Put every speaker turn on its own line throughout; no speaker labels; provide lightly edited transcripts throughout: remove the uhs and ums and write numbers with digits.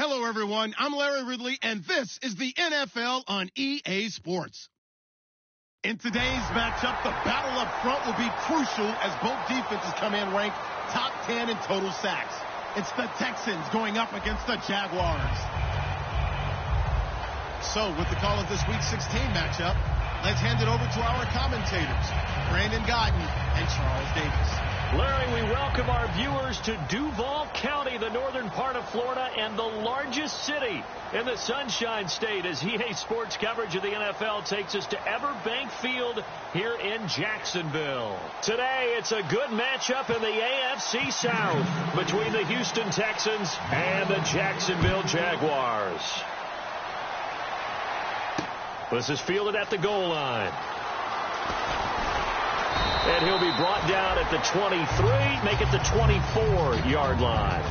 Hello, everyone. I'm Larry Ridley, and this is the NFL on EA Sports. In today's matchup, the battle up front will be crucial as both defenses come in ranked top 10 in total sacks. It's the Texans going up against the Jaguars. So, with the call of this Week 16 matchup, let's hand it over to our commentators, Brandon Godden and Charles Davis.
Larry, we welcome our viewers to Duval County, the northern part of Florida, and the largest city in the Sunshine State, as EA Sports coverage of the NFL takes us to Everbank Field here in Jacksonville. Today, it's a good matchup in the AFC South between the Houston Texans and the Jacksonville Jaguars. This is fielded at the goal line. And he'll be brought down at the 23, make it the 24-yard line.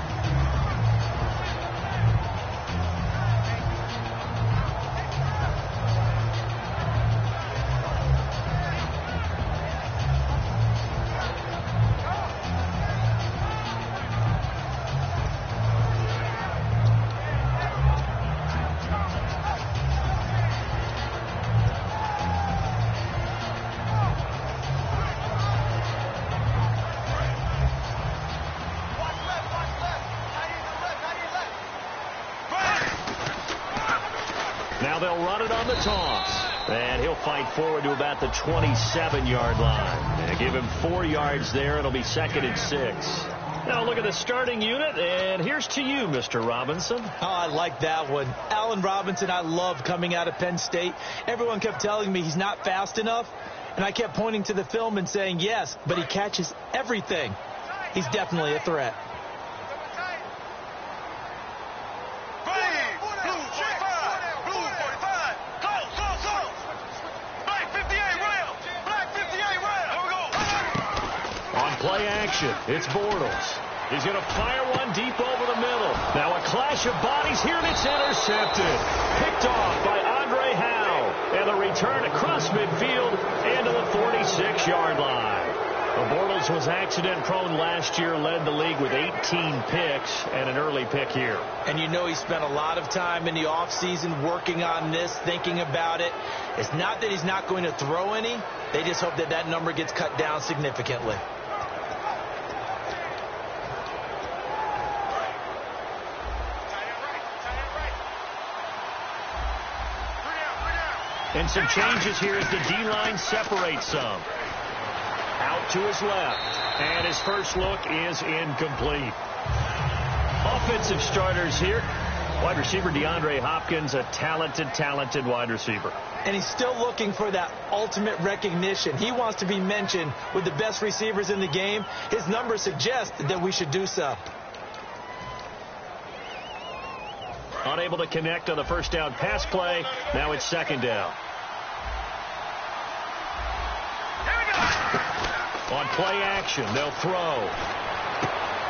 Now they'll run it on the toss. And he'll fight forward to about the 27-yard line. And give him 4 yards there. It'll be 2nd and 6. Now look at the starting unit, and here's to you, Mr. Robinson.
Oh, I like that one. Allen Robinson, I love coming out of Penn State. Everyone kept telling me he's not fast enough, and I kept pointing to the film and saying, yes, but he catches everything. He's definitely a threat.
Play action. It's Bortles. He's going to fire one deep over the middle. Now a clash of bodies here, and it's intercepted. Picked off by Andre Howe. And the return across midfield into the 46-yard line. Bortles was accident-prone last year, led the league with 18 picks and an early pick here.
And you know he spent a lot of time in the offseason working on this, thinking about it. It's not that he's not going to throw any. They just hope that that number gets cut down significantly.
And some changes here as the D-line separates some. Out to his left. And his first look is incomplete. Offensive starters here. Wide receiver DeAndre Hopkins, a talented wide receiver.
And he's still looking for that ultimate recognition. He wants to be mentioned with the best receivers in the game. His numbers suggest that we should do so.
Unable to connect on the first down pass play. Now it's 2nd down. On play action, they'll throw.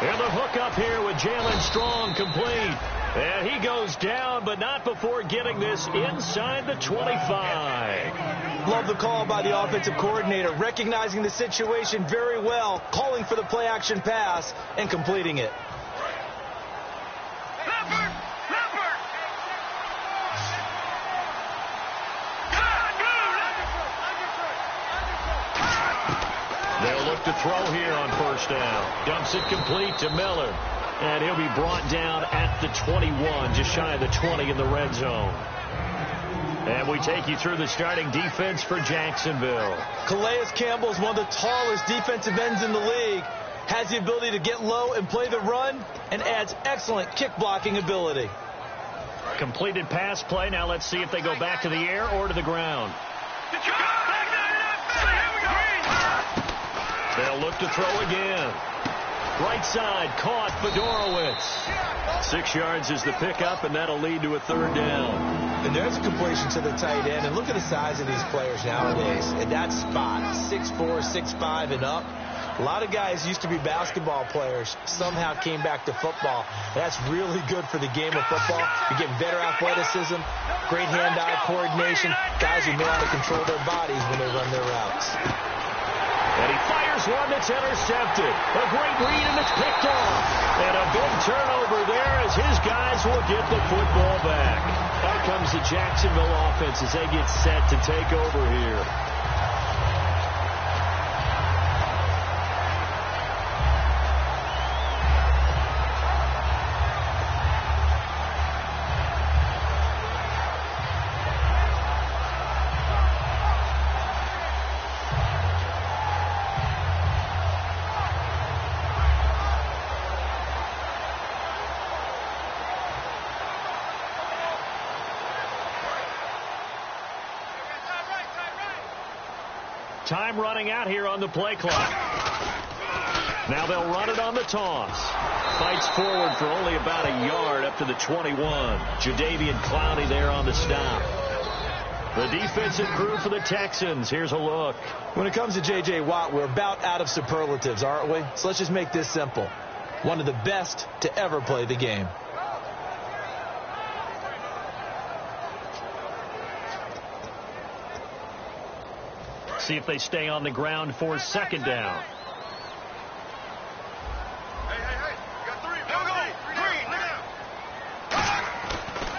And the hook up here with Jalen Strong complete. And he goes down, but not before getting this inside the 25.
Love the call by the offensive coordinator, recognizing the situation very well, calling for the play action pass, and completing it.
They'll look to throw here on first down. Dumps it complete to Miller. And he'll be brought down at the 21, just shy of the 20 in the red zone. And we take you through the starting defense for Jacksonville.
Calais Campbell is one of the tallest defensive ends in the league. Has the ability to get low and play the run, and adds excellent kick blocking ability.
Completed pass play. Now let's see if they go back to the air or to the ground. They'll look to throw again. Right side, caught Fedorowicz. 6 yards is the pickup, and that'll lead to a 3rd down.
And there's a completion to the tight end. And look at the size of these players nowadays. In that spot, 6'4", 6'5", and up. A lot of guys used to be basketball players, somehow came back to football. That's really good for the game of football. You get better athleticism, great hand-eye coordination, guys who know how to control their bodies when they run their routes.
And he fires one that's intercepted. A great read, and it's picked off. And a big turnover there as his guys will get the football back. Out comes the Jacksonville offense as they get set to take over here. Time running out here on the play clock. Now they'll run it on the toss. Fights forward for only about a yard up to the 21. Jadeveon Clowney there on the stop. The defensive crew for the Texans. Here's a look.
When it comes to J.J. Watt, we're about out of superlatives, aren't we? So let's just make this simple. One of the best to ever play the game.
See if they stay on the ground for second down.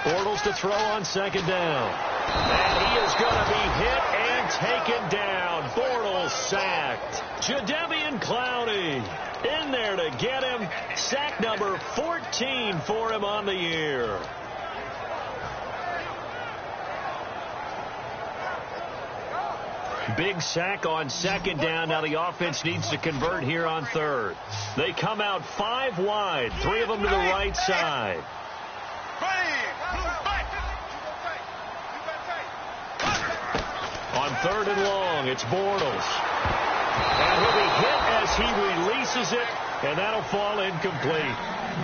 Bortles to throw on second down. And he is going to be hit and taken down. Bortles sacked. Jadeveon Clowney in there to get him. Sack number 14 for him on the year. Big sack on second down. Now the offense needs to convert here on third. They come out 5 wide. 3 of them to the right side. On third and long, it's Bortles. And he'll be hit as he releases it, and that'll fall incomplete.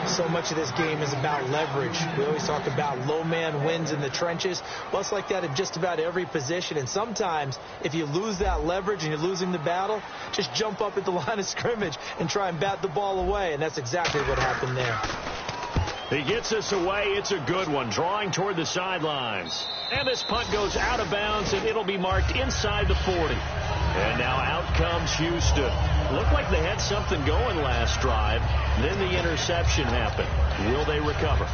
So much of this game is about leverage. We always talk about low man wins in the trenches. Well, it's like that in just about every position. And sometimes, if you lose that leverage and you're losing the battle, just jump up at the line of scrimmage and try and bat the ball away. And that's exactly what happened there.
He gets us away. It's a good one, drawing toward the sidelines. And this punt goes out of bounds, and it'll be marked inside the 40. And now out comes Houston. Looked like they had something going last drive. Then the interception happened. Will they recover?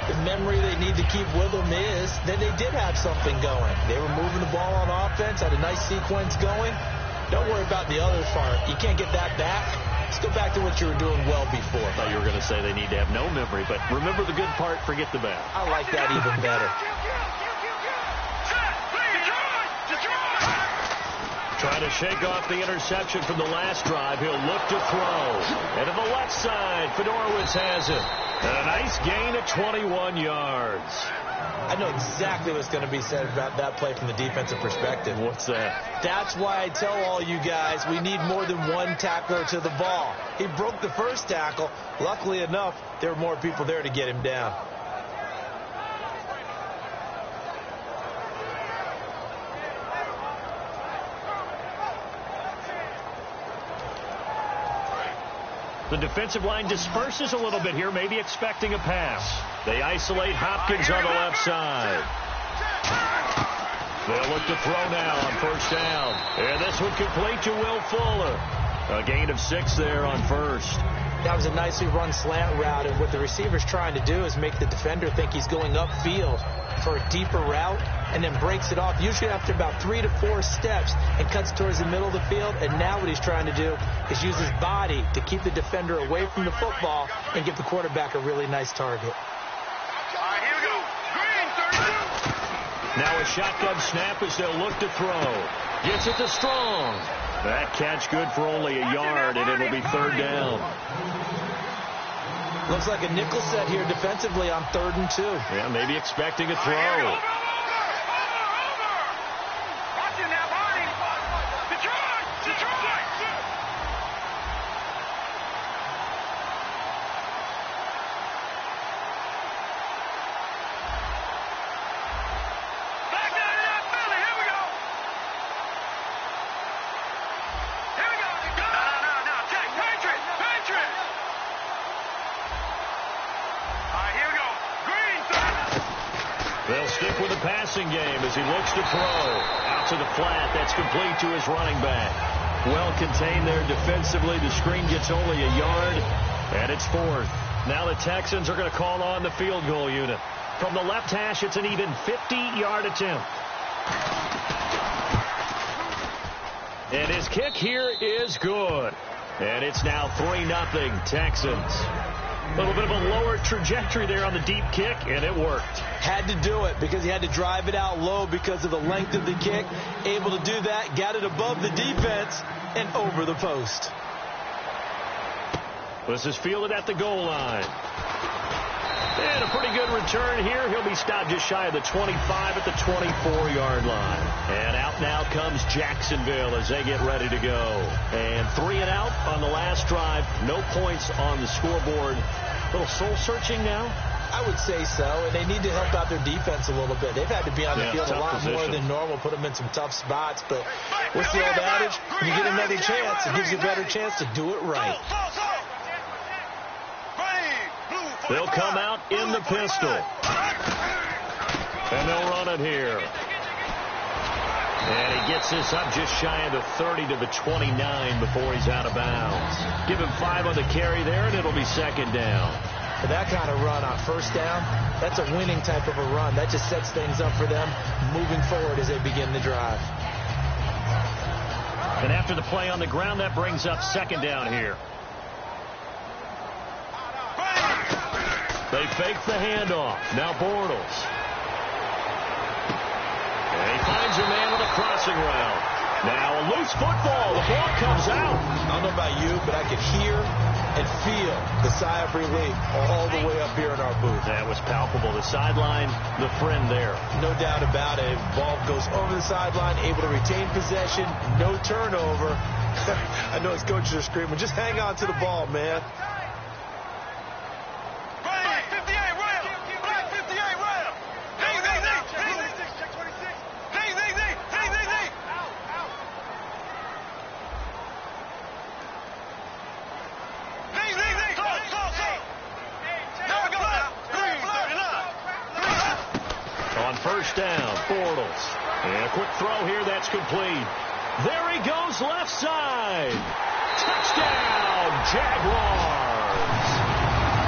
The memory they need to keep with them is that they did have something going. They were moving the ball on offense, had a nice sequence going. Don't worry about the other part. You can't get that back. Let's go back to what you were doing well before.
I thought you were going to say they need to have no memory, but remember the good part, forget the bad.
I like that even better.
Trying to shake off the interception from the last drive. He'll look to throw. And to the left side, Fedorowicz has it. And a nice gain of 21 yards.
I know exactly what's going to be said about that play from the defensive perspective.
What's that?
That's why I tell all you guys we need more than one tackler to the ball. He broke the first tackle. Luckily enough, there were more people there to get him down.
The defensive line disperses a little bit here, maybe expecting a pass. They isolate Hopkins on the left side. They'll look to throw now on first down. And this one complete to Will Fuller. A gain of 6 there on first.
That was a nicely run slant route, and what the receiver's trying to do is make the defender think he's going upfield for a deeper route, and then breaks it off, usually after about 3 to 4 steps, and cuts towards the middle of the field. And now what he's trying to do is use his body to keep the defender away from the football and give the quarterback a really nice target.
Now a shotgun snap as they'll look to throw. Gets it to Strong. That catch good for only a yard, and it'll be third down.
Looks like a nickel set here defensively on 3rd and 2.
Yeah, maybe expecting a throw. They'll stick with the passing game as he looks to throw. Out to the flat. That's complete to his running back. Well contained there defensively. The screen gets only a yard, and it's fourth. Now the Texans are going to call on the field goal unit. From the left hash, it's an even 50-yard attempt. And his kick here is good. And it's now 3-0 Texans. A little bit of a lower trajectory there on the deep kick, and it worked.
Had to do it because he had to drive it out low because of the length of the kick. Able to do that, got it above the defense and over the post.
This is fielded at the goal line. And a pretty good return here. He'll be stopped just shy of the 25 at the 24-yard line. And out now comes Jacksonville as they get ready to go. And 3 and out on the last drive. No points on the scoreboard. A little soul-searching now?
I would say so, and they need to help out their defense a little bit. They've had to be on the field a lot more than normal, put them in some tough spots. But what's the old adage? When you get another chance, it gives you a better chance to do it right.
They'll come out in the pistol. And they'll run it here. And he gets this up just shy of the 30 to the 29 before he's out of bounds. Give him 5 on the carry there, and it'll be second down.
For that kind of run on first down, that's a winning type of a run. That just sets things up for them moving forward as they begin the drive.
And after the play on the ground, that brings up second down here. They fake the handoff. Now Bortles. And he finds a man with a crossing route. Now a loose football. The ball comes out.
I don't know about you, but I could hear and feel the sigh of relief all the way up here in our booth.
That was palpable. The sideline, the friend there.
No doubt about it. Ball goes over the sideline, able to retain possession, no turnover. I know his coaches are screaming, just hang on to the ball, man.
First down, Bortles. And a quick throw here, that's complete. There he goes, left side. Touchdown, Jaguars.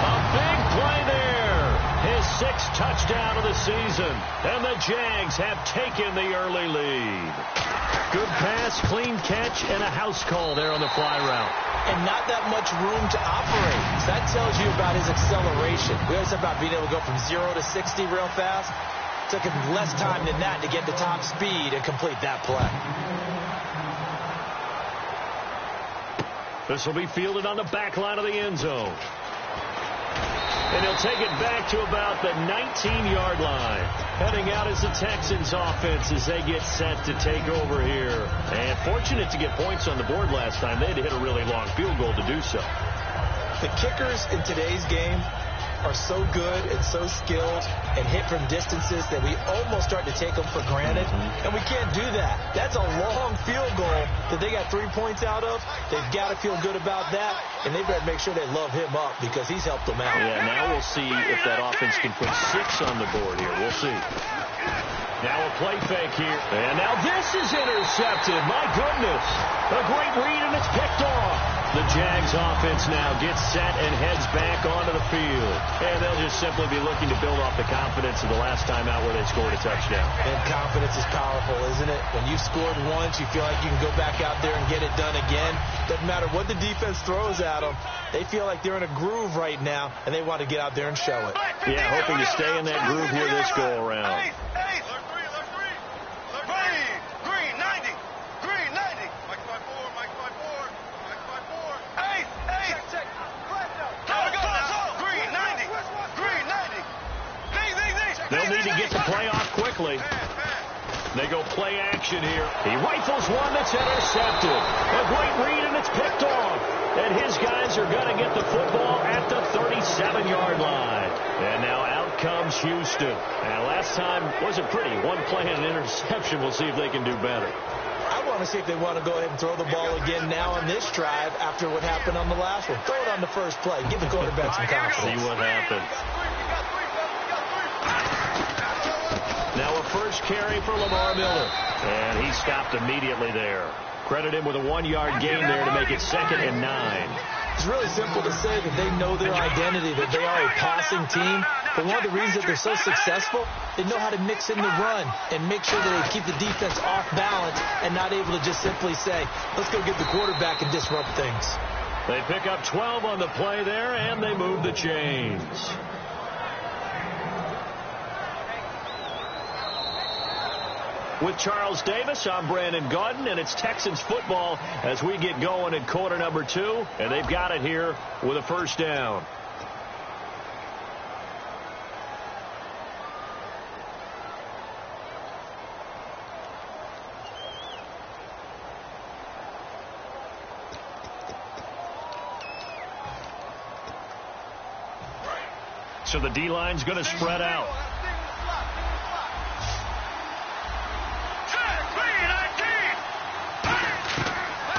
A big play there. His 6th touchdown of the season. And the Jags have taken the early lead. Good pass, clean catch, and a house call there on the fly route.
And not that much room to operate. So that tells you about his acceleration. We always talk about being able to go from 0 to 60 real fast. Took him less time than that to get to top speed and complete that play.
This will be fielded on the back line of the end zone. And he'll take it back to about the 19-yard line. Heading out is the Texans offense as they get set to take over here. And fortunate to get points on the board last time. They had to hit a really long field goal to do so.
The kickers in today's game are so good and so skilled and hit from distances that we almost start to take them for granted. And we can't do that. That's a long field goal that they got 3 points out of. They've got to feel good about that, and they better make sure they love him up because he's helped them out.
Yeah, now we'll see if that offense can put 6 on the board here. We'll see. Now a play fake here. And now this is intercepted. My goodness. A great read, and it's picked off. The Jags offense now gets set and heads back onto the field. And they'll just simply be looking to build off the confidence of the last time out where they scored a touchdown.
And confidence is powerful, isn't it? When you've scored once, you feel like you can go back out there and get it done again. Doesn't matter what the defense throws at them. They feel like they're in a groove right now, and they want to get out there and show it.
Yeah, hoping to stay in that groove here this go-around. They'll need to get the play off quickly. They go play action here. He rifles one that's intercepted. A great read, and it's picked off. And his guys are going to get the football at the 37-yard line. And now out comes Houston. And last time wasn't pretty. One play and an interception. We'll see if they can do better.
I want to see if they want to go ahead and throw the ball again now on this drive after what happened on the last one. Throw it on the first play. Give the quarterback some confidence.
See what happens. Now a first carry for Lamar Miller. And he stopped immediately there. Credit him with a 1-yard gain there to make it 2nd and 9.
It's really simple to say that they know their identity, that they are a passing team. But one of the reasons that they're so successful, they know how to mix in the run and make sure that they keep the defense off balance and not able to just simply say, let's go get the quarterback and disrupt things.
They pick up 12 on the play there, and they move the chains. With Charles Davis, I'm Brandon Gaudin, and it's Texans football as we get going in quarter number 2, and they've got it here with a first down. So the D-line's going to spread out.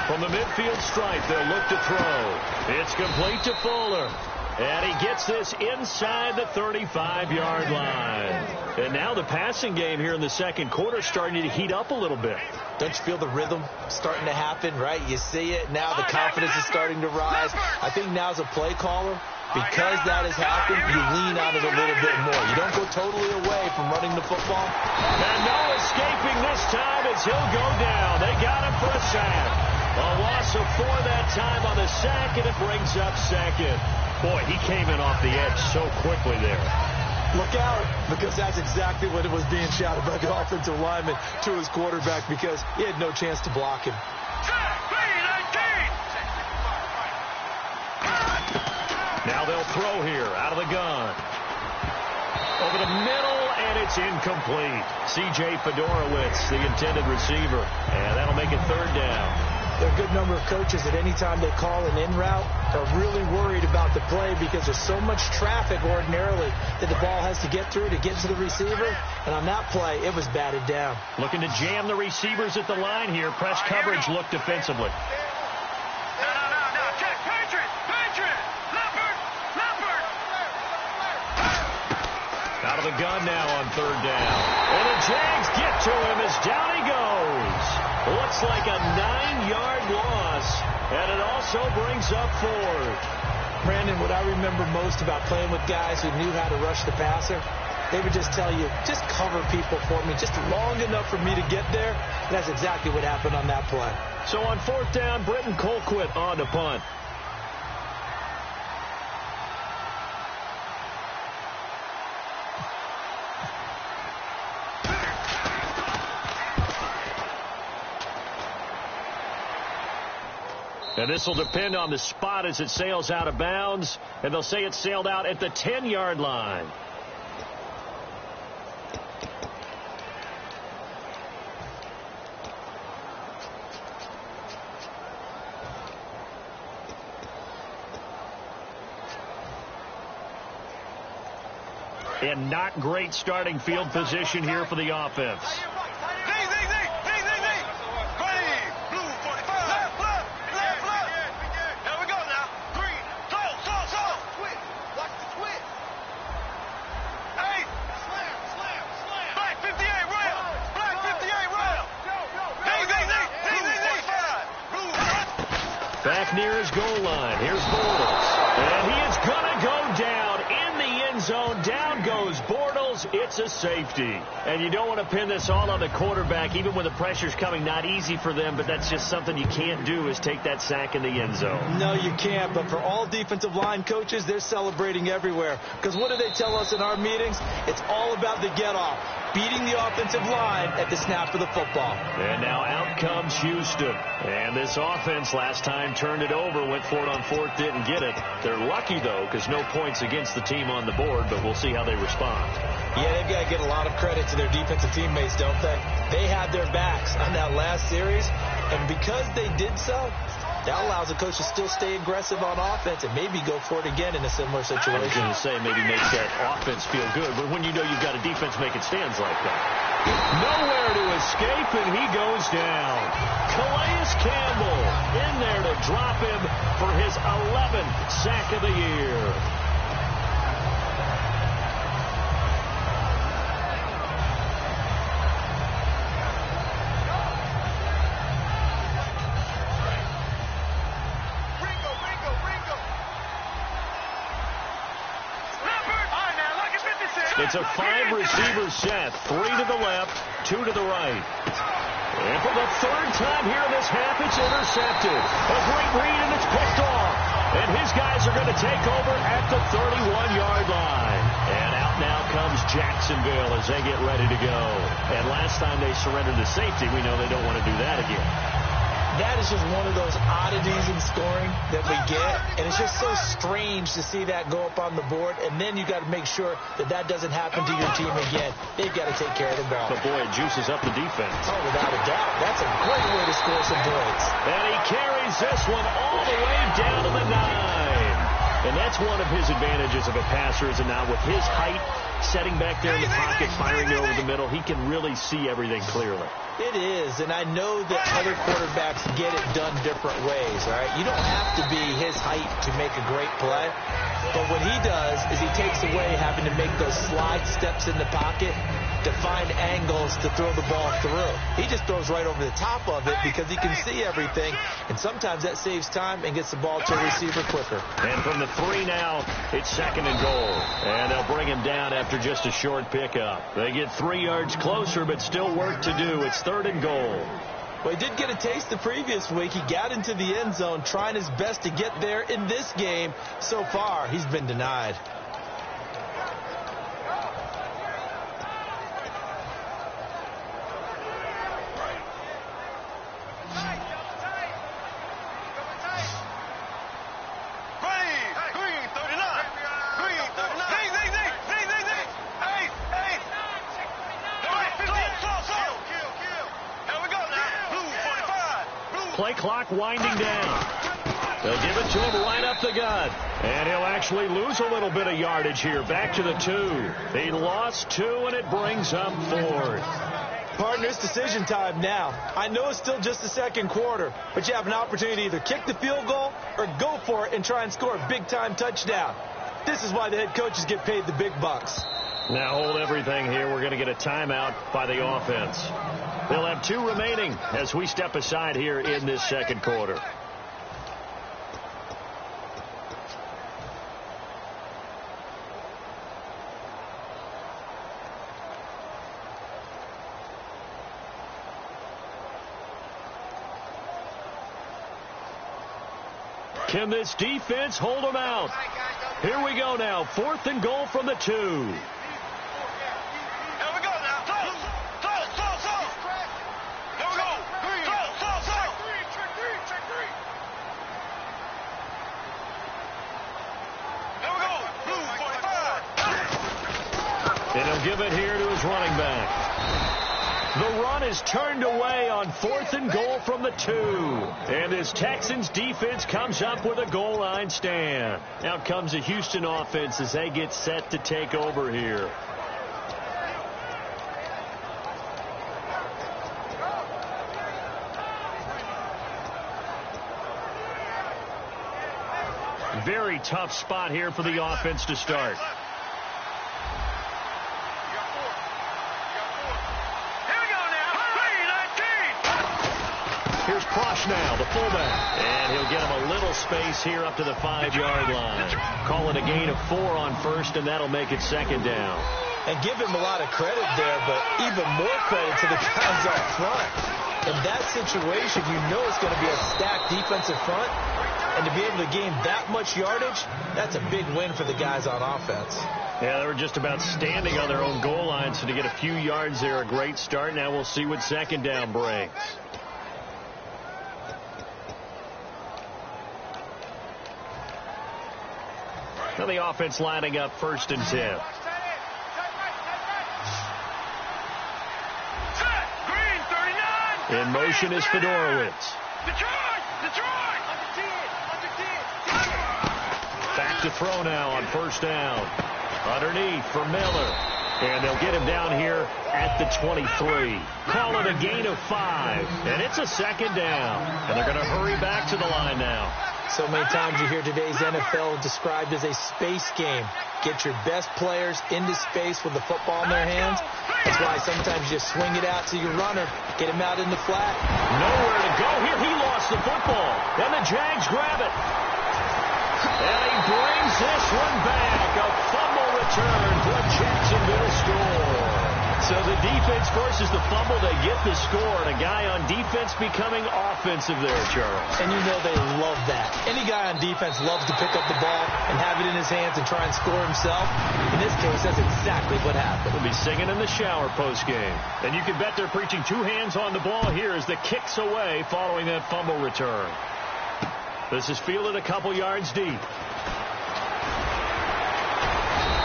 From the midfield stripe, they'll look to throw. It's complete to Fuller. And he gets this inside the 35-yard line. And now the passing game here in the second quarter is starting to heat up a little bit.
Don't you feel the rhythm starting to happen, right? You see it. Now the confidence is starting to rise. I think now as a play caller, because that has happened, you lean on it a little bit more. You don't go totally away from running the football.
And no escaping this time as he'll go down. They got him for a sack. A loss of 4 that time on the sack, and it brings up 2nd. Boy, he came in off the edge so quickly there.
Look out, because that's exactly what it was being shouted by the offensive lineman to his quarterback, because he had no chance to block him.
Now they'll throw here out of the gun. Over the middle, and it's incomplete. C.J. Fedorowicz, the intended receiver. And that'll make it 3rd down.
There are a good number of coaches that any time they call an in route are really worried about the play because there's so much traffic ordinarily that the ball has to get through to get to the receiver. And on that play, it was batted down.
Looking to jam the receivers at the line here. Press coverage look defensively. Out of the gun now on 3rd down. And the Jags get to him as down he goes. Looks like a 9-yard loss. And it also brings up 4th.
Brandon, what I remember most about playing with guys who knew how to rush the passer, they would just tell you, just cover people for me, just long enough for me to get there. And that's exactly what happened on that play.
So on 4th down, Britton Colquitt on to punt. And this will depend on the spot as it sails out of bounds. And they'll say it sailed out at the 10-yard line. And not great starting field position here for the offense. Back near his goal line. Here's Bortles. And he is going to go down in the end zone. Down goes Bortles. It's a safety. And you don't want to pin this all on the quarterback, even when the pressure's coming. Not easy for them, but that's just something you can't do is take that sack in the end zone.
No, you can't. But for all defensive line coaches, they're celebrating everywhere. Because what do they tell us in our meetings? It's all about the get-off. Beating the offensive line at the snap of the football.
And now out comes Houston. And this offense last time turned it over, went for it on 4th, didn't get it. They're lucky, though, because no points against the team on the board, but we'll see how they respond.
Yeah, they've got to get a lot of credit to their defensive teammates, don't they? They had their backs on that last series, and because they did so, that allows the coach to still stay aggressive on offense and maybe go for it again in a similar situation.
I was going to say maybe makes that offense feel good, but when you know you've got a defense making stands like that. Nowhere to escape, and he goes down. Calais Campbell in there to drop him for his 11th sack of the year. It's a 5-receiver set. 3 to the left, 2 to the right. And for the third time here in this half, it's intercepted. A great read, and it's picked off. And his guys are going to take over at the 31-yard line. And out now comes Jacksonville as they get ready to go. And last time they surrendered the safety, we know they don't want to do that again.
That is just one of those oddities in scoring that we get, and it's just so strange to see that go up on the board, and then you got to make sure that that doesn't happen to your team again. They've got to take care of the ball.
But, boy, it juices up the defense.
Oh, without a doubt. That's a great way to score some points.
And he carries this one all the way down to the 9. And that's one of his advantages of a passer, is now with his height, setting back there in the pocket, firing it over the middle, he can really see everything clearly.
It is, and I know that other quarterbacks get it done different ways, all right? You don't have to be his height to make a great play, but what he does is he takes away having to make those slide steps in the pocket to find angles to throw the ball through. He just throws right over the top of it because he can see everything, and sometimes that saves time and gets the ball to a receiver quicker.
And from the 3 now, it's 2nd and goal. And they'll bring him down after just a short pickup. They get 3 yards closer, but still work to do. It's 3rd and goal.
Well, he did get a taste the previous week. He got into the end zone, trying his best to get there in this game. So far, he's been denied.
Play clock winding down. They'll give it to him right up the gut. And he'll actually lose a little bit of yardage here. Back to the 2. He lost 2, and it brings up 4th.
Partner, it's decision time now. I know it's still just the second quarter, but you have an opportunity to either kick the field goal or go for it and try and score a big-time touchdown. This is why the head coaches get paid the big bucks.
Now hold everything here. We're going to get a timeout by the offense. They'll have 2 remaining as we step aside here in this second quarter. Can this defense hold them out? Here we go now. 4th and goal from the 2. And he'll give it here to his running back. The run is turned away on 4th and goal from the 2. And this Texans defense comes up with a goal line stand. Out comes the Houston offense as they get set to take over here. Very tough spot here for the offense to start. Here's Prosh now, the fullback. And he'll get him a little space here up to the 5-yard line. Call it a gain of 4 on 1st, and that'll make it 2nd down.
And give him a lot of credit there, but even more credit to the guys up front. In that situation, you know it's going to be a stacked defensive front. And to be able to gain that much yardage, that's a big win for the guys on offense.
Yeah, they were just about standing on their own goal line, so to get a few yards there, a great start. Now we'll see what 2nd down brings. Now the offense lining up 1st and 10. In motion is Fedorowicz. Back to throw now on 1st down. Underneath for Miller. And they'll get him down here at the 23. Call it a gain of 5. And it's a 2nd down. And they're going to hurry back to the line now.
So many times you hear today's NFL described as a space game. Get your best players into space with the football in their hands. That's why sometimes you just swing it out to your runner, get him out in the flat.
Nowhere to go here. He lost the football. And the Jags grab it. And he brings this one back. A fumble return for a Jacksonville score. So the defense forces the fumble. They get the score, and a guy on defense becoming offensive there, Charles.
And you know they love that. Any guy on defense loves to pick up the ball and have it in his hands and try and score himself. In this case, that's exactly what happened.
We'll be singing in the shower post-game. And you can bet they're preaching two hands on the ball here as the kick's away following that fumble return. This is fielded a couple yards deep.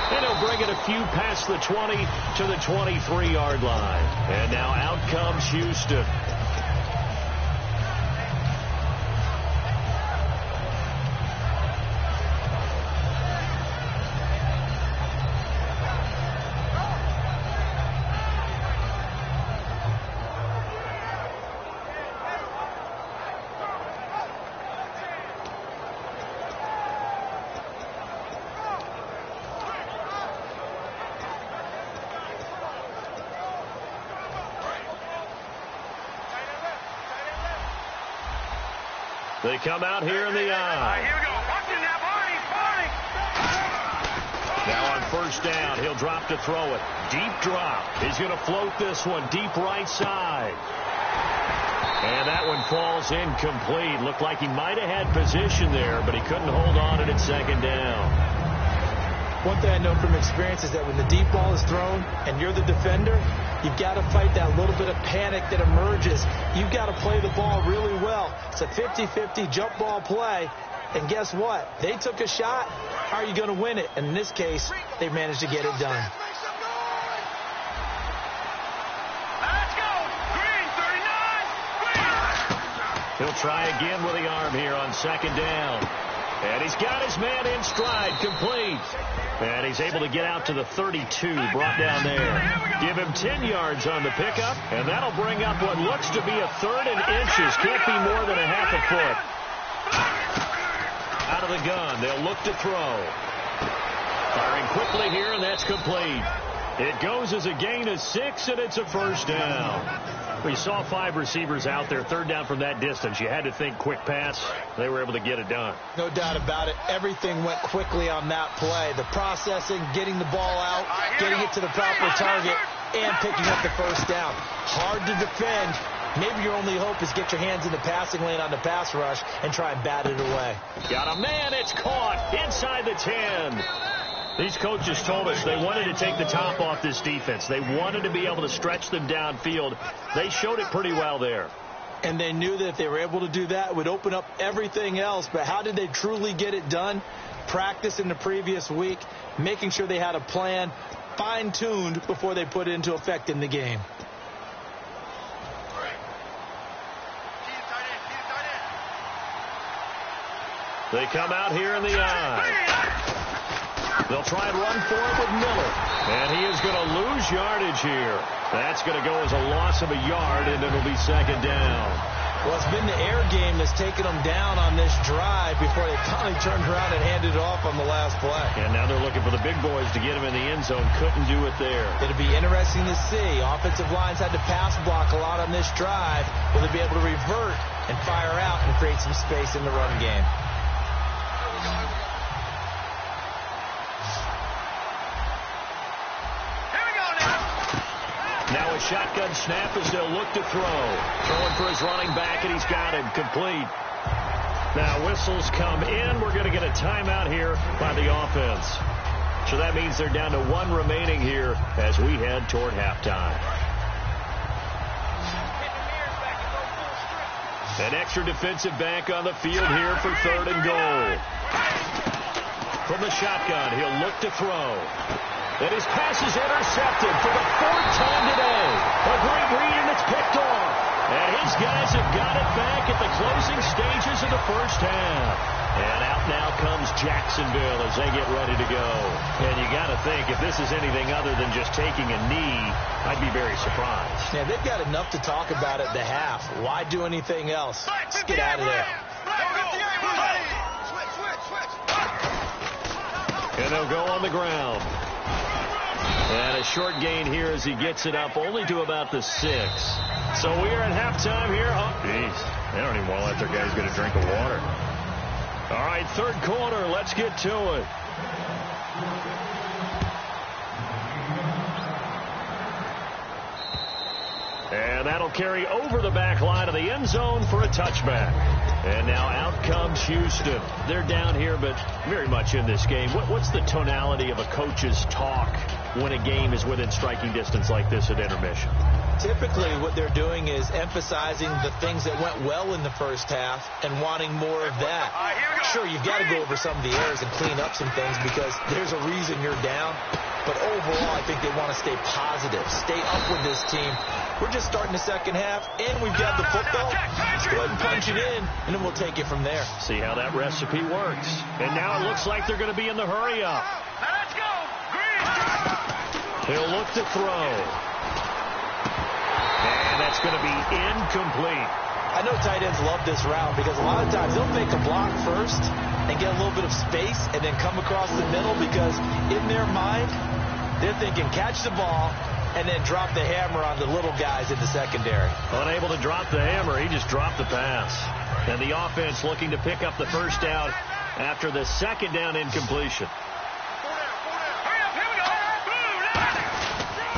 And he'll bring it a few past the 20 to the 23-yard line. And now out comes Houston. They come out here in the eye.
Here we go. Watch it now, Barney.
Now on first down, he'll drop to throw it. Deep drop. He's going to float this one deep right side. And that one falls incomplete. Looked like he might have had position there, but he couldn't hold on to it at second down.
One thing I know from experience is that when the deep ball is thrown and you're the defender, you've got to fight that little bit of panic that emerges. You've got to play the ball really well. It's a 50-50 jump ball play. And guess what? They took a shot. How are you going to win it? And in this case, they managed to get it done.
Let's go. Green, 39. Green.
He'll try again with the arm here on second down. And he's got his man in stride, complete. And he's able to get out to the 32, brought down there. Give him 10 yards on the pickup, and that'll bring up what looks to be a third and inches. Can't be more than a half a foot. Out of the gun, they'll look to throw. Firing quickly here, and that's complete. It goes as a gain of 6, and it's a first down. We saw 5 receivers out there, third down from that distance. You had to think quick pass. They were able to get it done.
No doubt about it. Everything went quickly on that play. The processing, getting the ball out, getting it to the proper target, and picking up the first down. Hard to defend. Maybe your only hope is get your hands in the passing lane on the pass rush and try and bat it away.
Got a man. It's caught inside the 10. These coaches told us they wanted to take the top off this defense. They wanted to be able to stretch them downfield. They showed it pretty well there.
And they knew that if they were able to do that, it would open up everything else. But how did they truly get it done? Practice in the previous week, making sure they had a plan, fine-tuned before they put it into effect in the game.
They come out here in the eye. They'll try and run for it with Miller. And he is going to lose yardage here. That's going to go as a loss of a yard, and it'll be second down.
Well, it's been the air game that's taken them down on this drive before they finally turned around and handed it off on the last play.
And now they're looking for the big boys to get him in the end zone. Couldn't do it there.
It'll be interesting to see. Offensive lines had to pass block a lot on this drive. Will they be able to revert and fire out and create some space in the run game?
Now a shotgun snap as they'll look to throw. Throwing for his running back, and he's got him complete. Now whistles come in. We're going to get a timeout here by the offense. So that means they're down to 1 remaining here as we head toward halftime. An extra defensive back on the field here for 3rd and goal. From the shotgun, he'll look to throw. And his pass is intercepted for the 4th time today. A great read, and it's picked off. And his guys have got it back at the closing stages of the first half. And out now comes Jacksonville as they get ready to go. And you got to think, if this is anything other than just taking a knee, I'd be very surprised.
Yeah, they've got enough to talk about at the half. Why do anything else? Let's get out of there.
And they'll go on the ground. And a short gain here as he gets it up only to about the 6. So we are at halftime here. Oh, geez. They don't even want to let their guys get a drink of water. All right, 3rd quarter. Let's get to it. And that'll carry over the back line of the end zone for a touchback. And now out comes Houston. They're down here, but very much in this game. What's the tonality of a coach's talk when a game is within striking distance like this at intermission?
Typically, what they're doing is emphasizing the things that went well in the first half and wanting more of that. Sure, you've got to go over some of the errors and clean up some things because there's a reason you're down. But overall, I think they want to stay positive, stay up with this team. We're just starting the second half, and we've got the football. Let's go ahead and punch it in, and then we'll take it from there.
See how that recipe works. And now it looks like they're going to be in the hurry-up.
Let's go. Green.
He'll look to throw. And that's going to be incomplete.
I know tight ends love this route because a lot of times they'll make a block first and get a little bit of space and then come across the middle because in their mind, they're thinking catch the ball and then drop the hammer on the little guys in the secondary.
Unable to drop the hammer, he just dropped the pass. And the offense looking to pick up the first down after the second down incompletion.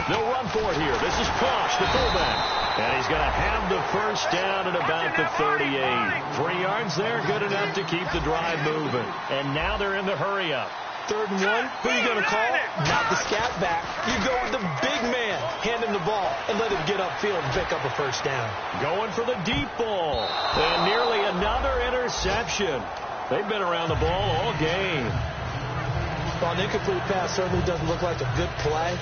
They'll run for it here. This is Plush, the fullback. And he's going to have the first down at about the 38. 3 yards there, good enough to keep the drive moving. And now they're in the hurry-up.
3rd and 1, who are you going to call? Not the scat back. You go with the big man, hand him the ball, and let him get upfield and pick up a first down.
Going for the deep ball. And nearly another interception. They've been around the ball all game.
Well, an incomplete pass certainly doesn't look like a good play.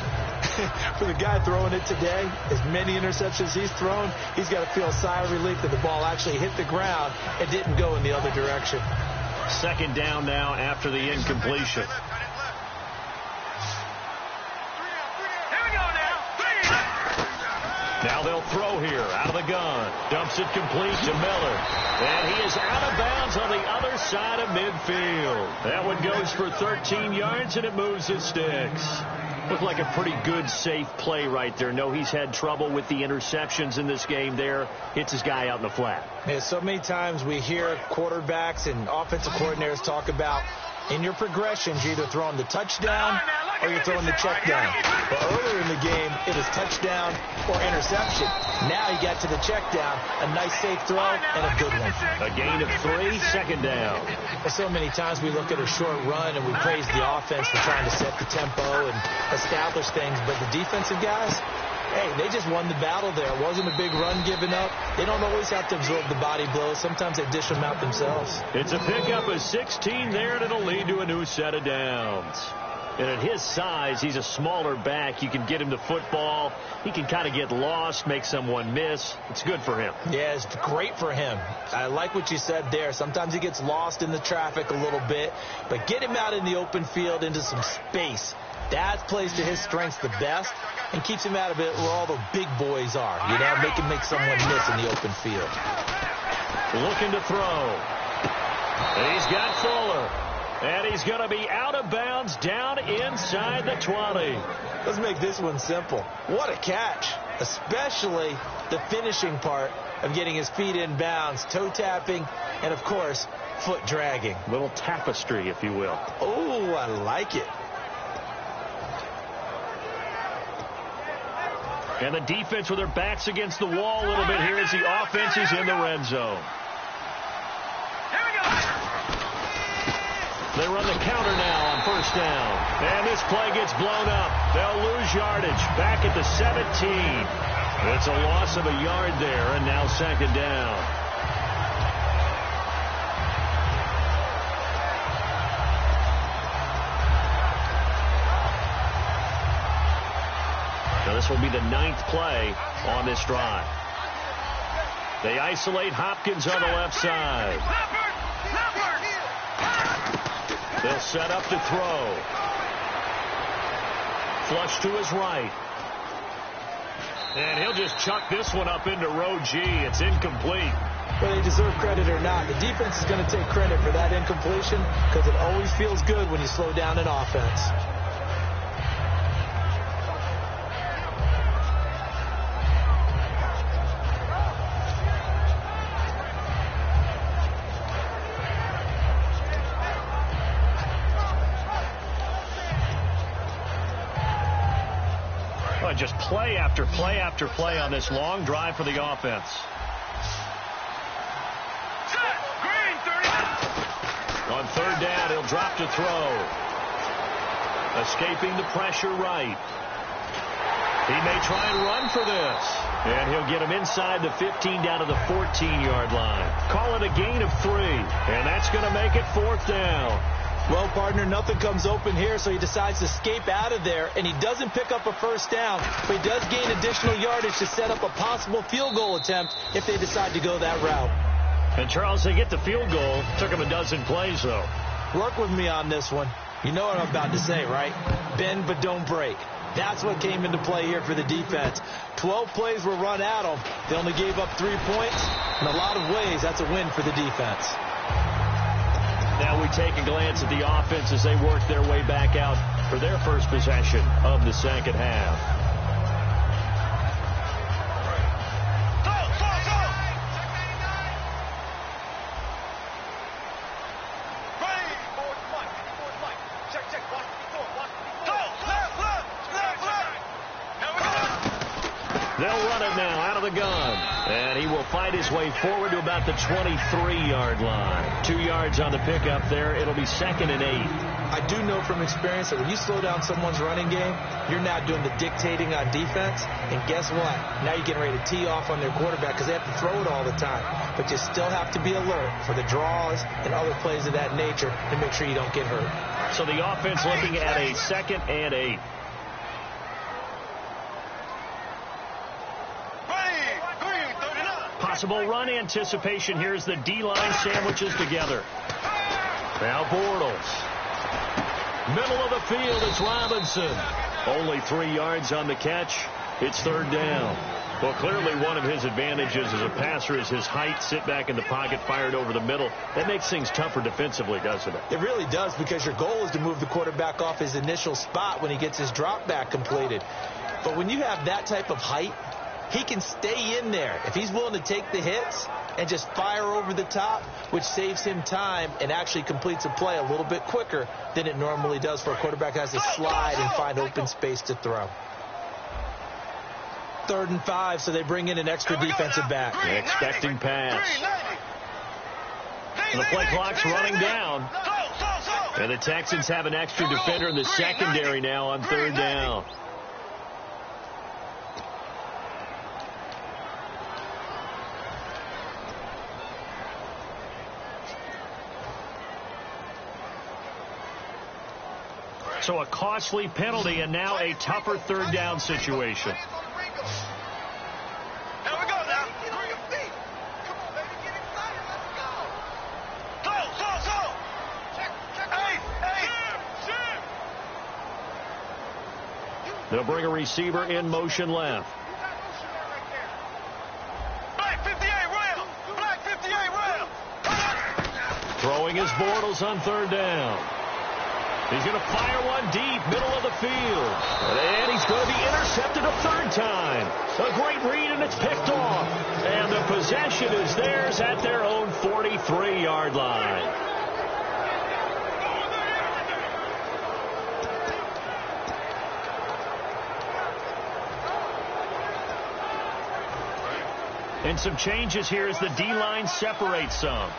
For the guy throwing it today, as many interceptions he's thrown, he's got to feel a sigh of relief that the ball actually hit the ground and didn't go in the other direction.
2nd down now after the incompletion. Now they'll throw here out of the gun. Dumps it complete to Miller. And he is out of bounds on the other side of midfield. That one goes for 13 yards, and it moves his sticks. Looked like a pretty good, safe play right there. No, he's had trouble with the interceptions in this game there. Hits his guy out in the flat.
Yeah, so many times we hear quarterbacks and offensive coordinators talk about in your progressions, you're either throwing the touchdown or you're throwing the check down. But earlier in the game, it was touchdown or interception. Now you got to the check down, a nice safe throw, and a good one.
A gain of 3, 2nd down.
Well, so many times we look at a short run and we praise the offense for trying to set the tempo and establish things. But the defensive guys, hey, they just won the battle there. It wasn't a big run given up. They don't always have to absorb the body blows. Sometimes they dish them out themselves.
It's a pickup of 16 there, and it'll lead to a new set of downs. And at his size, he's a smaller back. You can get him the football. He can kind of get lost, make someone miss. It's good for him.
Yeah, it's great for him. I like what you said there. Sometimes he gets lost in the traffic a little bit. But get him out in the open field into some space. That plays to his strengths the best and keeps him out of it where all the big boys are. You know, make someone miss in the open field.
Looking to throw. And he's got Fuller. And he's going to be out of bounds down inside the 20.
Let's make this one simple. What a catch, especially the finishing part of getting his feet in bounds, toe tapping, and, of course, foot dragging.
Little tapestry, if you will.
Oh, I like it.
And the defense with their backs against the wall a little bit here as the offense is in the red zone. They run the counter now on 1st down. And this play gets blown up. They'll lose yardage back at the 17. It's a loss of a yard there, and now 2nd down. Now this will be the 9th play on this drive. They isolate Hopkins on the left side. They'll set up to throw. Flush to his right. And he'll just chuck this one up into row G. It's incomplete.
Whether they deserve credit or not, the defense is going to take credit for that incompletion because it always feels good when you slow down an offense.
just play after play after play on this long drive for the offense. On third down, he'll drop to throw. Escaping the pressure right. He may try and run for this. And he'll get him inside the 15 down to the 14-yard line. Call it a gain of 3. And that's going to make it 4th down.
Well, partner, nothing comes open here, so he decides to escape out of there, and he doesn't pick up a first down, but he does gain additional yardage to set up a possible field goal attempt if they decide to go that route.
And, Charles, they get the field goal. Took him a dozen plays, though.
Work with me on this one. You know what I'm about to say, right? Bend but don't break. That's what came into play here for the defense. 12 plays were run at them. They only gave up 3 points. In a lot of ways, that's a win for the defense.
Now we take a glance at the offense as they work their way back out for their first possession of the second half. They'll run it now out of the gun. And he will fight his way forward to about the 23-yard line. 2 yards on the pickup there. It'll be 2nd and 8.
I do know from experience that when you slow down someone's running game, you're now doing the dictating on defense. And guess what? Now you're getting ready to tee off on their quarterback because they have to throw it all the time. But you still have to be alert for the draws and other plays of that nature to make sure you don't get hurt.
So the offense looking at a 2nd and 8. Possible run anticipation here as the D-line sandwiches together. Now Bortles. Middle of the field, it's Robinson. Only 3 yards on the catch. It's 3rd down. Well, clearly one of his advantages as a passer is his height. Sit back in the pocket, fired over the middle. That makes things tougher defensively, doesn't it?
It really does, because your goal is to move the quarterback off his initial spot when he gets his drop back completed. But when you have that type of height, he can stay in there if he's willing to take the hits and just fire over the top, which saves him time and actually completes a play a little bit quicker than it normally does for a quarterback who has to slide and find open space to throw. 3rd and 5, so they bring in an extra defensive back.
Expecting pass. And the play clock's running down. And the Texans have an extra defender in the secondary now on 3rd down. So a costly penalty and now a tougher 3rd down situation.
Here we go now. Come on, baby. Get excited. Let's go. Go. Check. Hey.
They'll bring a receiver in motion left.
Black 58 rail.
Throwing his Bortles on 3rd down. He's going to fire one deep, middle of the field. And he's going to be intercepted a 3rd time. A great read, and it's picked off. And the possession is theirs at their own 43-yard line. And some changes here as the D-line separates some.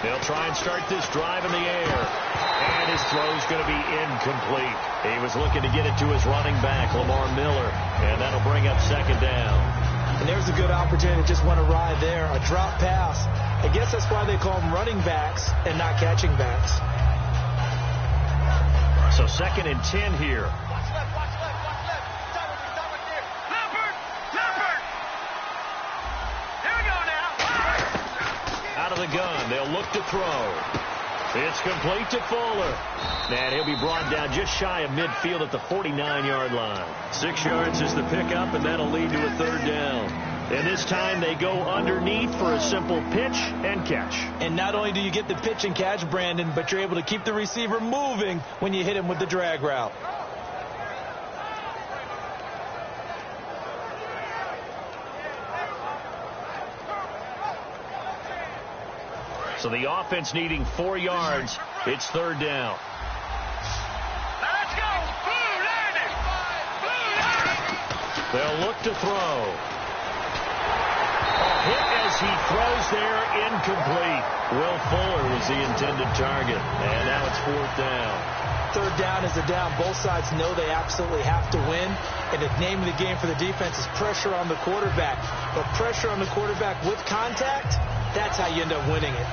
They'll try and start this drive in the air. And his throw's going to be incomplete. He was looking to get it to his running back, Lamar Miller. And that'll bring up 2nd down.
And there's a good opportunity to just want to ride there. A drop pass. I guess that's why they call them running backs and not catching backs.
So 2nd and 10 here.
Watch left. Stop right there. Leopard. Here we go now.
Out of the gun. They'll look to throw. It's complete to Fuller. And he'll be brought down just shy of midfield at the 49-yard line. 6 yards is the pickup, and that'll lead to a 3rd down. And this time they go underneath for a simple pitch and catch.
And not only do you get the pitch and catch, Brandon, but you're able to keep the receiver moving when you hit him with the drag route.
So the offense needing 4 yards. It's third down.
Let's go. Blue landing.
They'll look to throw. A hit as he throws there, incomplete. Will Fuller was the intended target. And now it's fourth down.
Third down is a down. Both sides know they absolutely have to win. And the name of the game for the defense is pressure on the quarterback. But pressure on the quarterback with contact, that's how you end up winning it.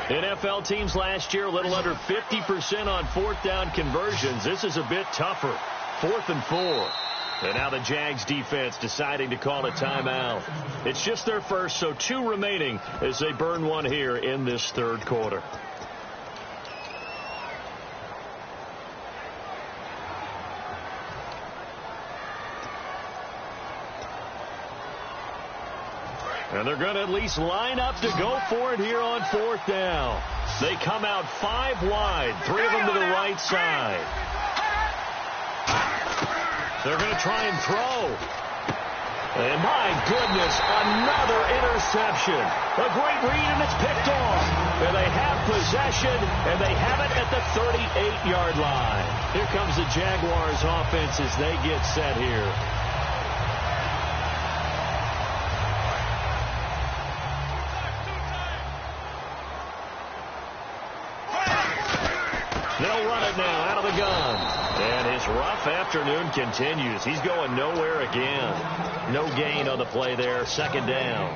NFL teams last year a little under 50% on fourth down conversions. This is a bit tougher. 4th and 4. And now the Jags defense deciding to call a timeout. It's just their first, so 2 remaining as they burn one here in this third quarter. And they're going to at least line up to go for it here on fourth down. They come out 5 wide, 3 of them to the right side. They're going to try and throw. And my goodness, another interception. A great read, and it's picked off. And they have possession, and they have it at the 38-yard line. Here comes the Jaguars offense as they get set here. They'll run it now out of the gun. And his rough afternoon continues. He's going nowhere again. No gain on the play there. Second down.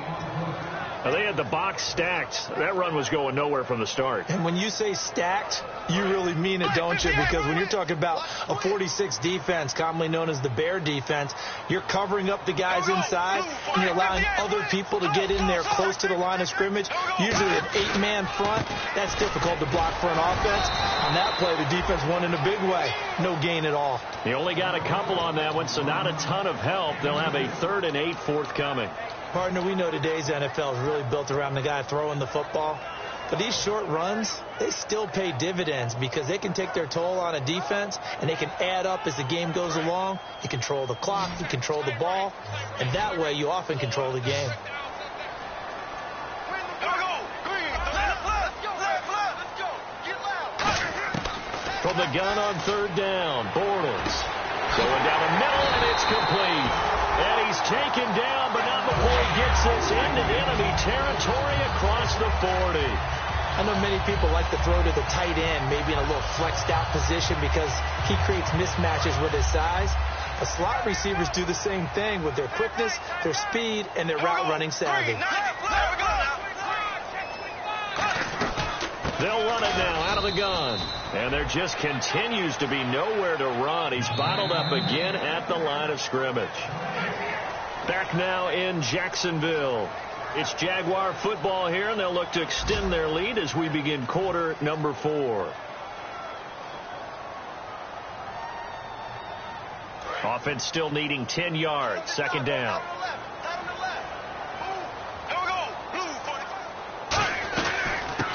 Now they had the box stacked. That run was going nowhere from the start.
And when you say stacked, you really mean it, don't you? Because when you're talking about a 46 defense, commonly known as the Bear defense, you're covering up the guys inside, and you're allowing other people to get in there close to the line of scrimmage. Usually an 8-man front, that's difficult to block for an offense. On that play, the defense won in a big way. No gain at all.
They only got a couple on that one, so not a ton of help. They'll have a 3rd and 8 forthcoming.
Partner, we know today's NFL is really built around the guy throwing the football. But these short runs, they still pay dividends because they can take their toll on a defense, and they can add up as the game goes along. You control the clock, you control the ball, and that way you often control the game.
From the gun on third down, Bortles going down the middle, and it's complete. And he's taken down, but not before he gets this into enemy territory across the 40.
I know many people like to throw to the tight end, maybe in a little flexed out position because he creates mismatches with his size. The slot receivers do the same thing with their quickness, their speed, and their route running savvy.
They'll run it now out of the gun. And there just continues to be nowhere to run. He's bottled up again at the line of scrimmage. Back now in Jacksonville. It's Jaguar football here, and they'll look to extend their lead as we begin quarter number 4. Offense still needing 10 yards. Second down.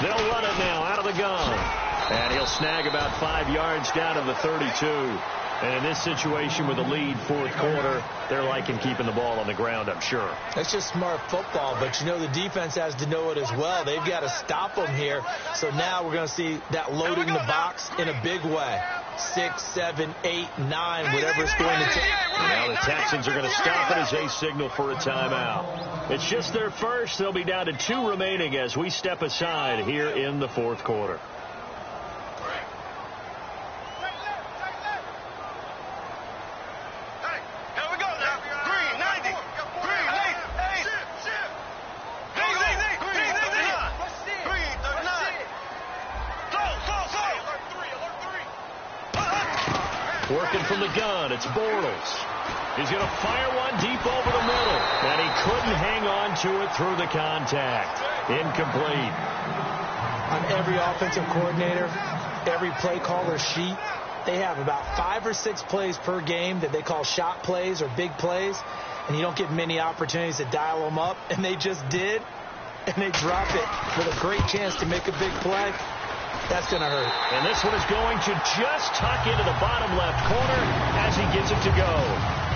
They'll run it now out of the gun. And he'll snag about 5 yards down to the 32. And in this situation with a lead fourth quarter, they're liking keeping the ball on the ground, I'm sure.
That's just smart football, but you know the defense has to know it as well. They've got to stop them here. So now we're going to see that loading the box in a big way. 6, 7, 8, 9, whatever it's going to take.
Now the Texans are going to stop it as they signal for a timeout. It's just their first. They'll be down to 2 remaining as we step aside here in the fourth quarter. Working from the gun, it's Bortles. He's going to fire one deep over the middle, and he couldn't hang on to it through the contact. Incomplete.
On every offensive coordinator, every play caller sheet, they have about 5 or 6 plays per game that they call shot plays or big plays, and you don't get many opportunities to dial them up, and they just did, and they dropped it with a great chance to make a big play. That's going to hurt.
And this one is going to just tuck into the bottom left corner as he gets it to go.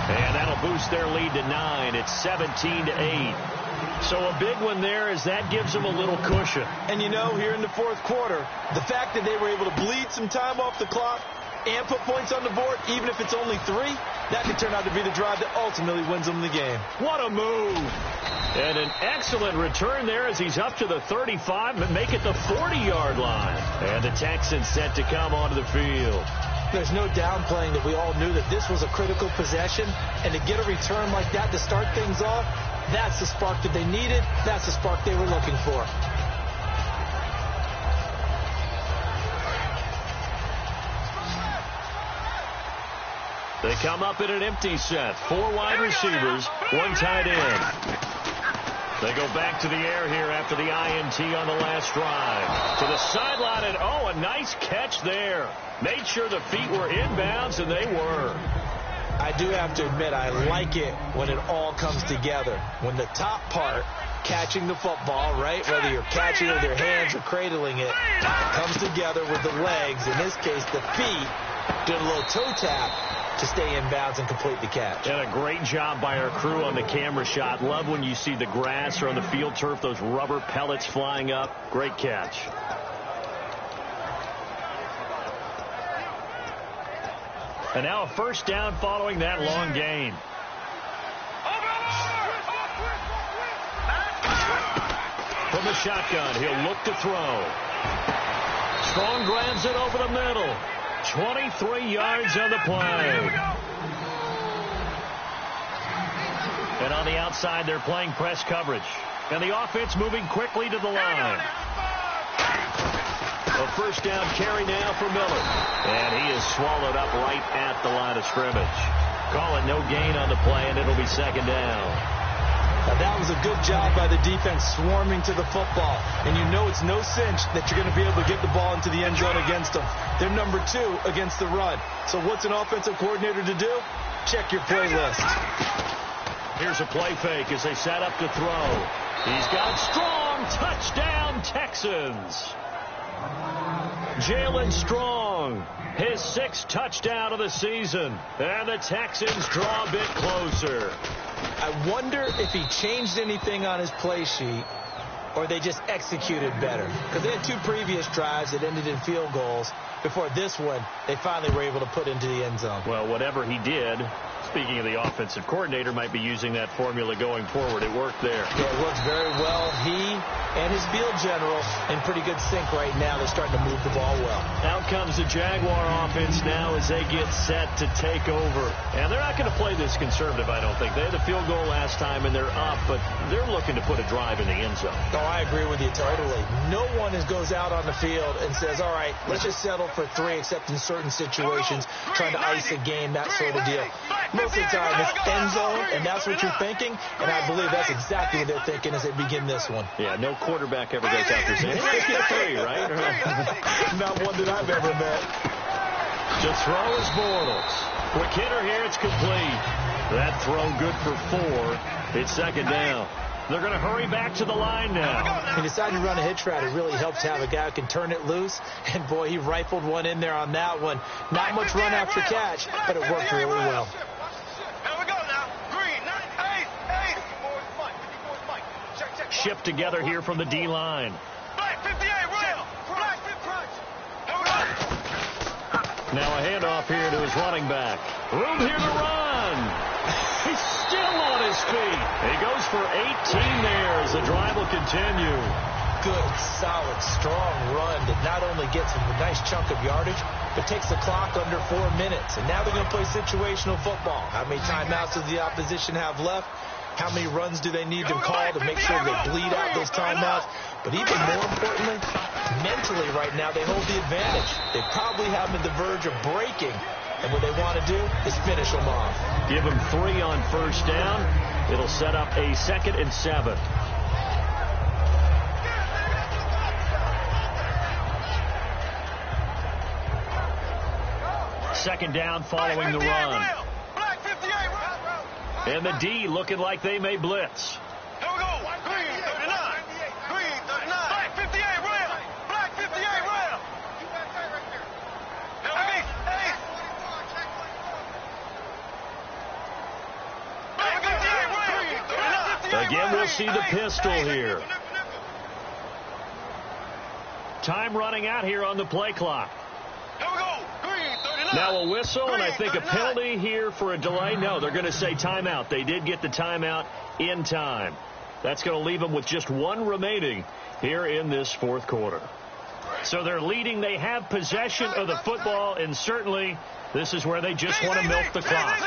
And that'll boost their lead to 9. It's 17-8. So a big one there as that gives them a little cushion.
And you know, here in the fourth quarter, the fact that they were able to bleed some time off the clock and put points on the board, even if it's only 3, that could turn out to be the drive that ultimately wins them the game.
What a move. And an excellent return there as he's up to the 35 and make it the 40-yard line. And the Texans set to come onto the field.
There's no downplaying that we all knew that this was a critical possession, and to get a return like that to start things off, that's the spark that they needed. That's the spark they were looking for.
They come up in an empty set. 4 wide receivers, 1 tight end. They go back to the air here after the INT on the last drive. To the sideline, and oh, a nice catch there. Made sure the feet were inbounds, and they were.
I do have to admit, I like it when it all comes together. When the top part, catching the football, right, whether you're catching it with your hands or cradling it, comes together with the legs. In this case, the feet, doing a little toe tap to stay in bounds and complete the catch.
And a great job by our crew on the camera shot. Love when you see the grass or on the field turf, those rubber pellets flying up. Great catch. And now a first down following that long gain. From the shotgun, he'll look to throw. Strong grabs it over the middle. 23 yards on the play. And on the outside, they're playing press coverage. And the offense moving quickly to the line. A first down carry now for Miller. And he is swallowed up right at the line of scrimmage. Call it no gain on the play, and it'll be second down.
Now that was a good job by the defense swarming to the football. And you know it's no cinch that you're going to be able to get the ball into the end zone against them. They're number 2 against the run. So what's an offensive coordinator to do? Check your playlist.
Here's a play fake as they set up to throw. He's got Strong. Touchdown, Texans. Jalen Strong, his 6th touchdown of the season. And the Texans draw a bit closer.
I wonder if he changed anything on his play sheet or they just executed better. Because they had 2 previous drives that ended in field goals. Before this one, they finally were able to put into the end zone.
Well, whatever he did, speaking of the offensive coordinator, might be using that formula going forward. It worked there.
Yeah, it works very well. He and his field general in pretty good sync right now. They're starting to move the ball well.
Out comes the Jaguar offense now as they get set to take over. And they're not going to play this conservative, I don't think. They had the field goal last time, and they're up, but they're looking to put a drive in the end zone.
Oh, I agree with you totally. No one goes out on the field and says, all right, let's just settle for 3, except in certain situations, trying to ice a game, that sort of deal. Most of the time, it's end zone, and that's what you're thinking, and I believe that's exactly what they're thinking as they begin this one.
Yeah, no quarterback ever goes out there saying, hey, let's get 3, right?
Not one that I've ever met.
To throw is Bortles. Quick hitter here, it's complete. That throw good for 4. It's second down. They're going to hurry back to the line now.
He decided to run a hitch route. It really helps to have a guy who can turn it loose. And, boy, he rifled one in there on that one. Not much run after catch, but it worked really well.
Here we go now. Green, 8.
Shipped together here from the D-line.
Black 58, rail. Black 58.
Now a handoff here to his running back. Room here to run. He's still on his feet. He goes for 18 there as the drive will continue.
Good, solid, strong run that not only gets him a nice chunk of yardage, but takes the clock under 4 minutes. And now they're going to play situational football. How many timeouts does the opposition have left? How many runs do they need to call to make sure they bleed out those timeouts? But even more importantly, mentally right now, they hold the advantage. They probably have them at the verge of breaking. And what they want to do is finish them off.
Give them 3 on first down. It'll set up a 2nd and 7. Second down following the run. And the D looking like they may blitz.
Here we go. Green 39. Green 39. Black 58 rail. Black 58 rail.
Again, we'll see the pistol here. Time running out here on the play clock.
Here we go. Green, 39.
Now a whistle, and I
Green,
think a
39.
penalty here for a delay. No, they're going to say timeout. They did get the timeout in time. That's going to leave them with just one remaining here in this fourth quarter. So they're leading. They have possession of the football, and certainly this is where they just want to milk the clock.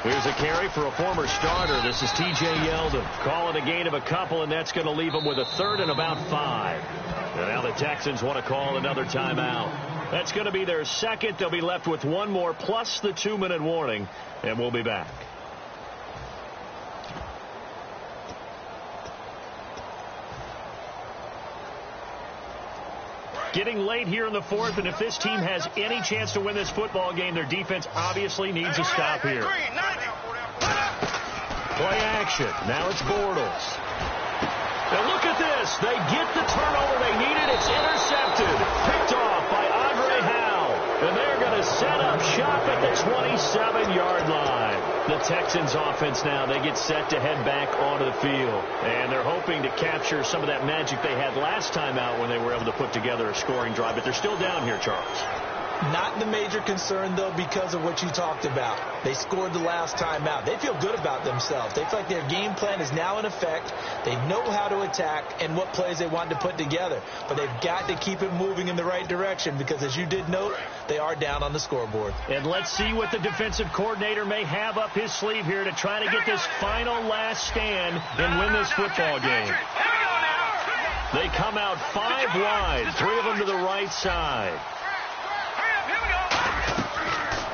Here's a carry for a former starter. This is T.J. Yeldon. Calling a gain of a couple, and that's going to leave them with a third and about 5. And now the Texans want to call another timeout. That's going to be their second. They'll be left with one more plus the 2-minute warning, and we'll be back. Getting late here in the fourth, and if this team has any chance to win this football game, their defense obviously needs a stop here. Play action. Now it's Bortles. Now look at this. They get the turnover they needed. It's intercepted. Picked off by Andre Howell. And they're going to set up shop at the 27-yard line. The Texans offense now, they get set to head back onto the field. And they're hoping to capture some of that magic they had last time out when they were able to put together a scoring drive. But they're still down here, Charles.
Not the major concern, though, because of what you talked about. They scored the last time out. They feel good about themselves. They feel like their game plan is now in effect. They know how to attack and what plays they want to put together. But they've got to keep it moving in the right direction because, as you did note, they are down on the scoreboard.
And let's see what the defensive coordinator may have up his sleeve here to try to get this final last stand and win this football game. They come out 5 wide, 3 of them to the right side.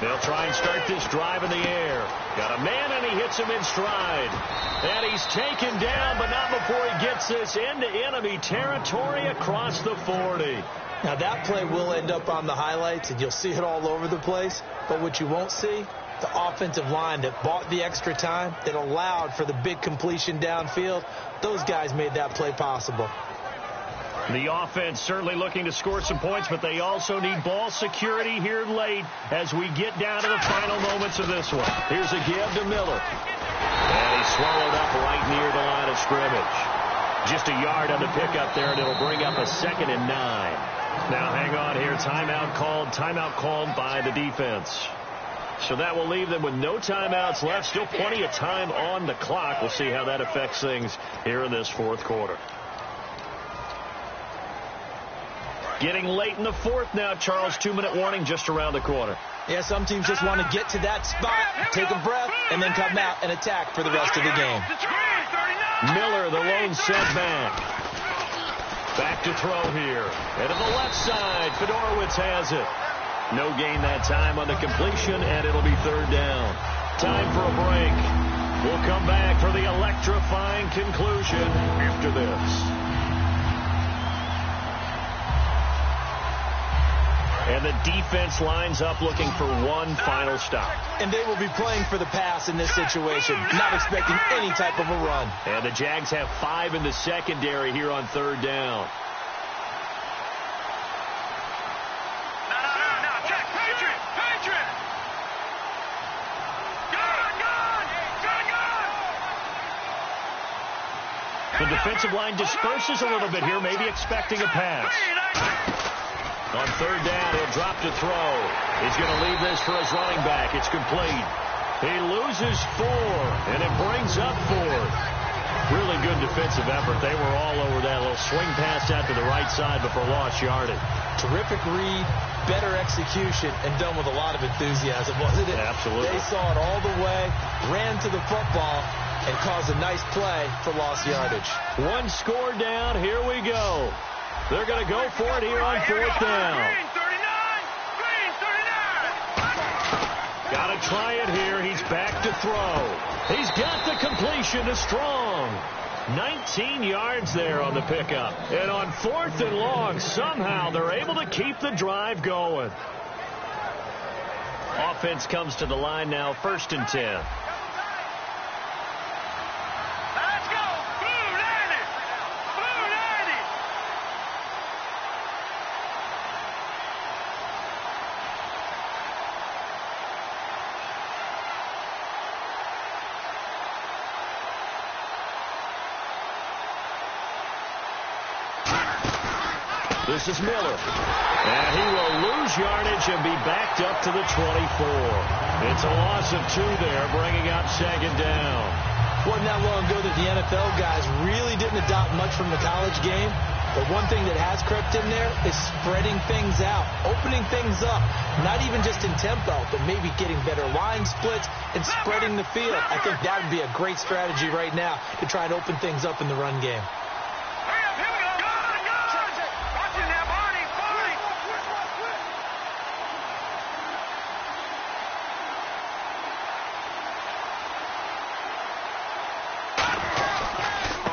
They'll try and start this drive in the air. Got a man, and he hits him in stride. And he's taken down, but not before he gets this into enemy territory across the 40.
Now, that play will end up on the highlights, and you'll see it all over the place. But what you won't see, the offensive line that bought the extra time, that allowed for the big completion downfield, those guys made that play possible.
The offense certainly looking to score some points, but they also need ball security here late as we get down to the final moments of this one. Here's a give to Miller. And he's swallowed up right near the line of scrimmage. Just a yard on the pickup there, and it'll bring up a 2nd and 9. Now hang on here. Timeout called by the defense. So that will leave them with no timeouts left. Still plenty of time on the clock. We'll see how that affects things here in this fourth quarter. Getting late in the fourth now, Charles. 2-minute warning just around the corner.
Yeah, some teams just want to get to that spot, take a breath, and then come out and attack for the rest of the game.
Miller, the lone setback. Back to throw here. And to the left side, Fedorowicz has it. No gain that time on the completion, and it'll be 3rd down. Time for a break. We'll come back for the electrifying conclusion after this. And the defense lines up looking for one final stop.
And they will be playing for the pass in this situation, not expecting any type of a run.
And the Jags have 5 in the secondary here on 3rd down. The defensive line disperses a little bit here, maybe expecting a pass. On 3rd down, he'll drop to throw. He's going to leave this for his running back. It's complete. He loses 4, and it brings up 4. Really good defensive effort. They were all over that little swing pass out to the right side before lost yardage.
Terrific read, better execution, and done with a lot of enthusiasm, wasn't it?
Absolutely.
They saw it all the way, ran to the football, and caused a nice play for lost yardage.
1 score down. Here we go. They're going to go for it here on 4th down. Got to try it here. He's back to throw. He's got the completion to Strong. 19 yards there on the pickup. And on 4th and long, somehow they're able to keep the drive going. Offense comes to the line now, 1st and 10. This is Miller. And he will lose yardage and be backed up to the 24. It's a loss of 2 there, bringing up second down.
Wasn't that long ago that the NFL guys really didn't adopt much from the college game. But one thing that has crept in there is spreading things out, opening things up, not even just in tempo, but maybe getting better line splits and spreading the field. I think that would be a great strategy right now to try and open things up in the run game.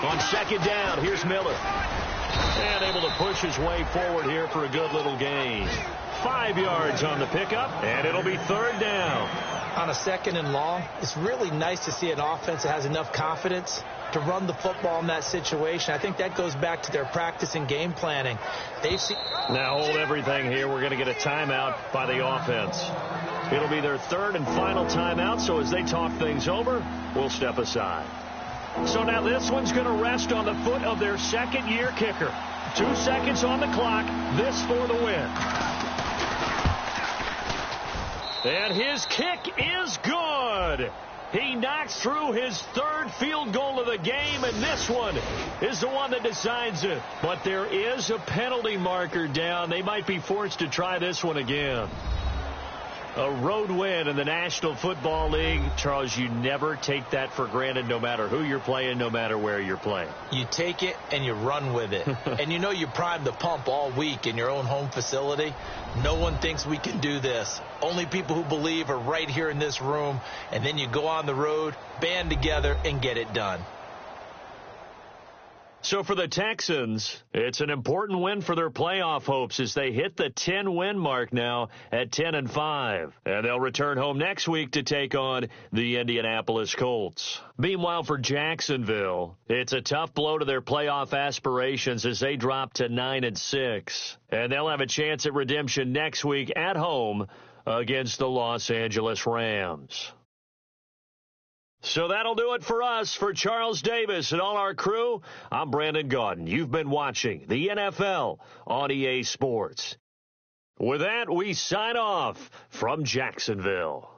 On second down, here's Miller. And able to push his way forward here for a good little gain. 5 yards on the pickup, and it'll be third down.
On a second and long, it's really nice to see an offense that has enough confidence to run the football in that situation. I think that goes back to their practice and game planning.
Now hold everything here. We're going to get a timeout by the offense. It'll be their third and final timeout, so as they talk things over, we'll step aside. So now this one's going to rest on the foot of their second-year kicker. 2 seconds on the clock. This for the win. And his kick is good. He knocks through his third field goal of the game, and this one is the one that decides it. But there is a penalty marker down. They might be forced to try this one again. A road win in the National Football League. Charles, you never take that for granted no matter who you're playing, no matter where you're playing.
You take it and you run with it. And you know you primed the pump all week in your own home facility. No one thinks we can do this. Only people who believe are right here in this room. And then you go on the road, band together, and get it done.
So for the Texans, it's an important win for their playoff hopes as they hit the 10-win mark now at 10-5. And they'll return home next week to take on the Indianapolis Colts. Meanwhile, for Jacksonville, it's a tough blow to their playoff aspirations as they drop to 9-6. And they'll have a chance at redemption next week at home against the Los Angeles Rams. So that'll do it for us. For Charles Davis and all our crew, I'm Brandon Gaudin. You've been watching the NFL on EA Sports. With that, we sign off from Jacksonville.